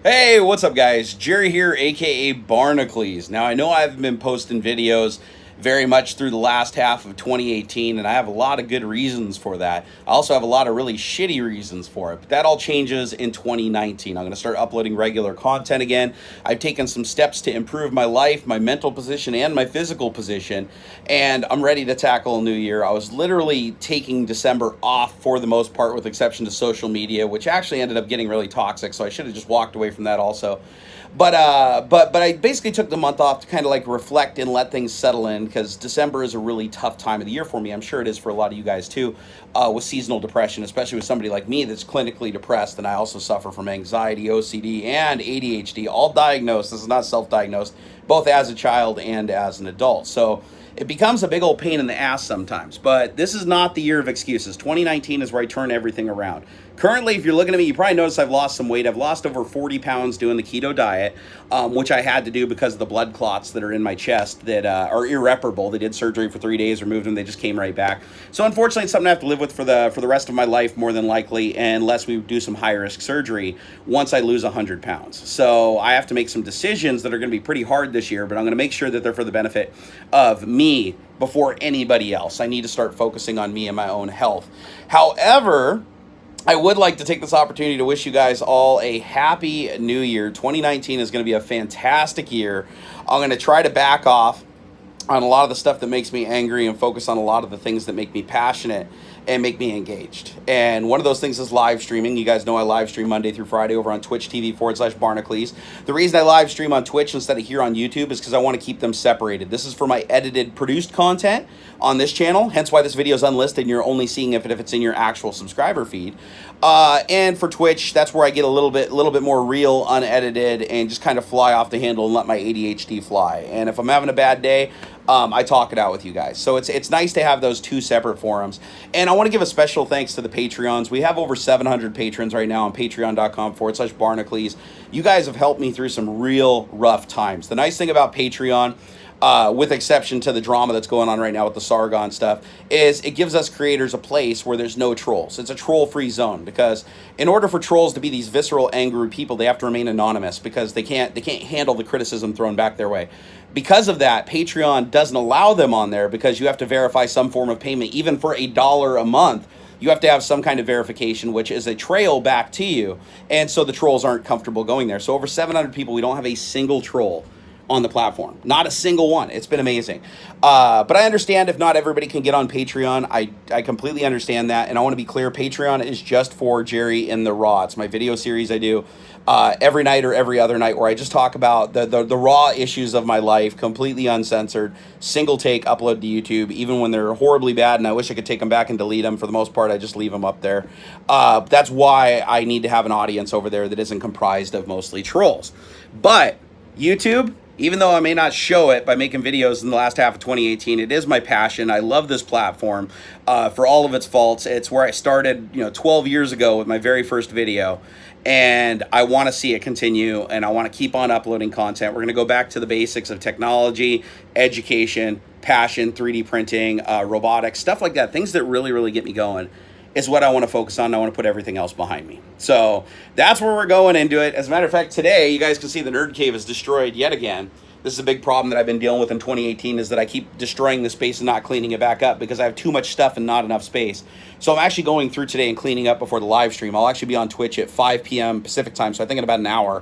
Hey, what's up, guys? Jerry here, aka Barnacules. Now, I know I've been posting videos very much through the last half of 2018, and I have a lot of good reasons for that. I also have a lot of really shitty reasons for it, but that all changes in 2019. I'm going to start uploading regular content again. I've taken some steps to improve my life, my mental position, and my physical position, and I'm ready to tackle a new year. I was literally taking December off for the most part, with exception to social media, which actually ended up getting really toxic, so I should have just walked away from that also. But I basically took the month off to kind of like reflect and let things settle in, because December is a really tough time of the year for me. I'm sure it is for a lot of you guys too, with seasonal depression, especially with somebody like me that's clinically depressed, and I also suffer from anxiety, OCD, and ADHD, all diagnosed. This is not self-diagnosed, both as a child and as an adult. So it becomes a big old pain in the ass sometimes, but this is not the year of excuses. 2019 is where I turn everything around. Currently, if you're looking at me, you probably notice I've lost some weight. I've lost over 40 pounds doing the keto diet, which I had to do because of the blood clots that are in my chest that are irreparable. They did surgery for 3 days, removed them, they just came right back. So unfortunately, it's something I have to live with for the rest of my life, more than likely, unless we do some high risk surgery once I lose 100 pounds. So I have to make some decisions that are going to be pretty hard this year, but I'm going to make sure that they're for the benefit of me before anybody else. I need to start focusing on me and my own health. However, I would like to take this opportunity to wish you guys all a happy new year. 2019 is going to be a fantastic year. I'm going to try to back off on a lot of the stuff that makes me angry and focus on a lot of the things that make me passionate and make me engaged. And one of those things is live streaming. You guys know I live stream Monday through Friday over on Twitch TV/Barnacules. The reason I live stream on Twitch instead of here on YouTube is because I want to keep them separated. This is for my edited, produced content on this channel, hence why this video is unlisted and you're only seeing if it's in your actual subscriber feed. And for Twitch, that's where I get a little bit more real, unedited, and just kind of fly off the handle and let my ADHD fly. And if I'm having a bad day, I talk it out with you guys. So it's nice to have those two separate forums. And I want to give a special thanks to the Patreons. We have over 700 patrons right now on patreon.com/Barnacules. You guys have helped me through some real rough times. The nice thing about Patreon, with exception to the drama that's going on right now with the Sargon stuff, is it gives us creators a place where there's no trolls. It's a troll-free zone, because in order for trolls to be these visceral, angry people, they have to remain anonymous, because they can't handle the criticism thrown back their way. Because of that, Patreon doesn't allow them on there, because you have to verify some form of payment. Even for $1 a month, you have to have some kind of verification, which is a trail back to you. And so the trolls aren't comfortable going there. So over 700 people, we don't have a single troll on the platform. Not a single one. It's been amazing. But I understand if not everybody can get on Patreon. I completely understand that. And I want to be clear, Patreon is just for Jerry in the Raw. It's my video series I do every night or every other night, where I just talk about the raw issues of my life, completely uncensored, single take, upload to YouTube, even when they're horribly bad and I wish I could take them back and delete them. For the most part, I just leave them up there. That's why I need to have an audience over there that isn't comprised of mostly trolls. But YouTube, even though I may not show it by making videos in the last half of 2018, it is my passion. I love this platform for all of its faults. It's where I started, 12 years ago with my very first video, and I want to see it continue, and I want to keep on uploading content. We're going to go back to the basics of technology, education, passion, 3D printing, robotics, stuff like that, things that really, really get me going is what I want to focus on. I want to put everything else behind me. So that's where we're going into it. As a matter of fact, today, you guys can see the Nerd Cave is destroyed yet again. This is a big problem that I've been dealing with in 2018, is that I keep destroying the space and not cleaning it back up because I have too much stuff and not enough space. So I'm actually going through today and cleaning up before the live stream. I'll actually be on Twitch at 5 p.m. Pacific time, so I think in about an hour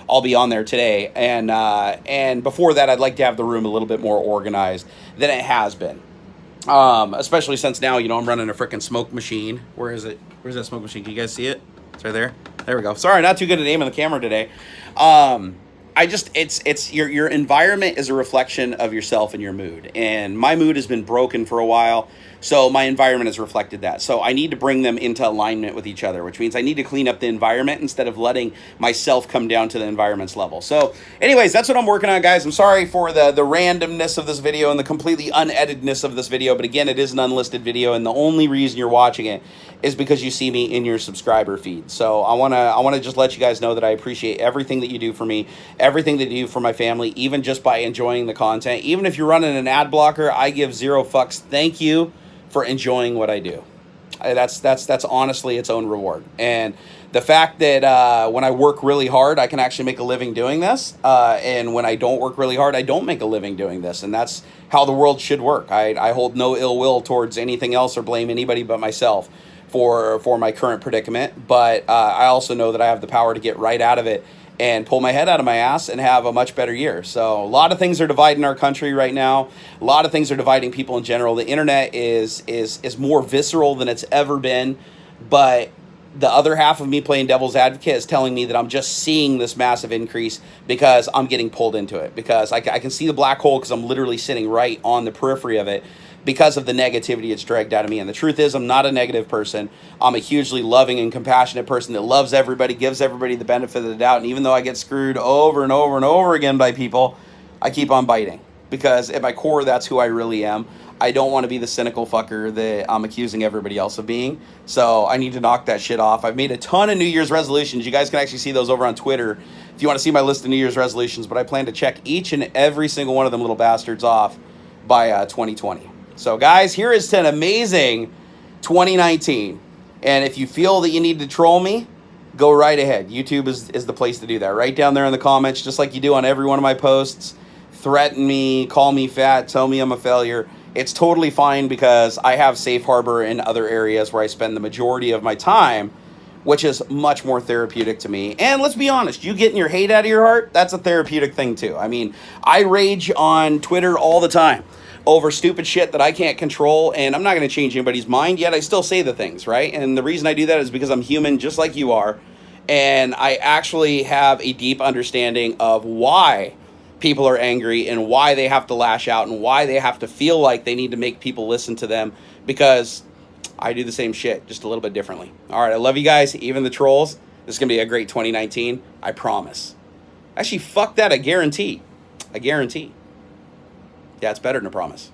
I'll be on there today. And before that, I'd like to have the room a little bit more organized than it has been. Especially since now, I'm running a freaking smoke machine. Where is it? Where's that smoke machine? Can you guys see it? It's right there. There we go. Sorry, not too good at aiming the camera today. It's your environment is a reflection of yourself and your mood. And my mood has been broken for a while, so my environment has reflected that. So I need to bring them into alignment with each other, which means I need to clean up the environment instead of letting myself come down to the environment's level. So anyways, that's what I'm working on, guys. I'm sorry for the randomness of this video and the completely uneditedness of this video, but again, it is an unlisted video, and the only reason you're watching it is because you see me in your subscriber feed. So I want to just let you guys know that I appreciate everything that you do for me, everything that you do for my family, even just by enjoying the content. Even if you're running an ad blocker, I give zero fucks. Thank you for enjoying what I do. That's honestly its own reward. And the fact that when I work really hard, I can actually make a living doing this, and when I don't work really hard, I don't make a living doing this, and that's how the world should work. I hold no ill will towards anything else or blame anybody but myself for my current predicament. But I also know that I have the power to get right out of it and pull my head out of my ass and have a much better year. So a lot of things are dividing our country right now. A lot of things are dividing people in general. The internet is more visceral than it's ever been. But the other half of me playing devil's advocate is telling me that I'm just seeing this massive increase because I'm getting pulled into it. Because I can see the black hole because I'm literally sitting right on the periphery of it, because of the negativity it's dragged out of me. And the truth is, I'm not a negative person. I'm a hugely loving and compassionate person that loves everybody, gives everybody the benefit of the doubt. And even though I get screwed over and over and over again by people, I keep on biting. Because at my core, that's who I really am. I don't want to be the cynical fucker that I'm accusing everybody else of being. So I need to knock that shit off. I've made a ton of New Year's resolutions. You guys can actually see those over on Twitter if you want to see my list of New Year's resolutions. But I plan to check each and every single one of them little bastards off by 2020. So guys, here is to an amazing 2019. And if you feel that you need to troll me, go right ahead. YouTube is the place to do that. Right down there in the comments, just like you do on every one of my posts. Threaten me, call me fat, tell me I'm a failure. It's totally fine because I have safe harbor in other areas where I spend the majority of my time, which is much more therapeutic to me. And let's be honest, you getting your hate out of your heart, that's a therapeutic thing too. I mean, I rage on Twitter all the time over stupid shit that I can't control, and I'm not going to change anybody's mind, yet I still say the things, right? And the reason I do that is because I'm human just like you are, and I actually have a deep understanding of why people are angry and why they have to lash out and why they have to feel like they need to make people listen to them, because I do the same shit, just a little bit differently. All right, I love you guys, even the trolls. This is going to be a great 2019, I promise. Actually, fuck that, I guarantee. I guarantee. Yeah, it's better than a promise.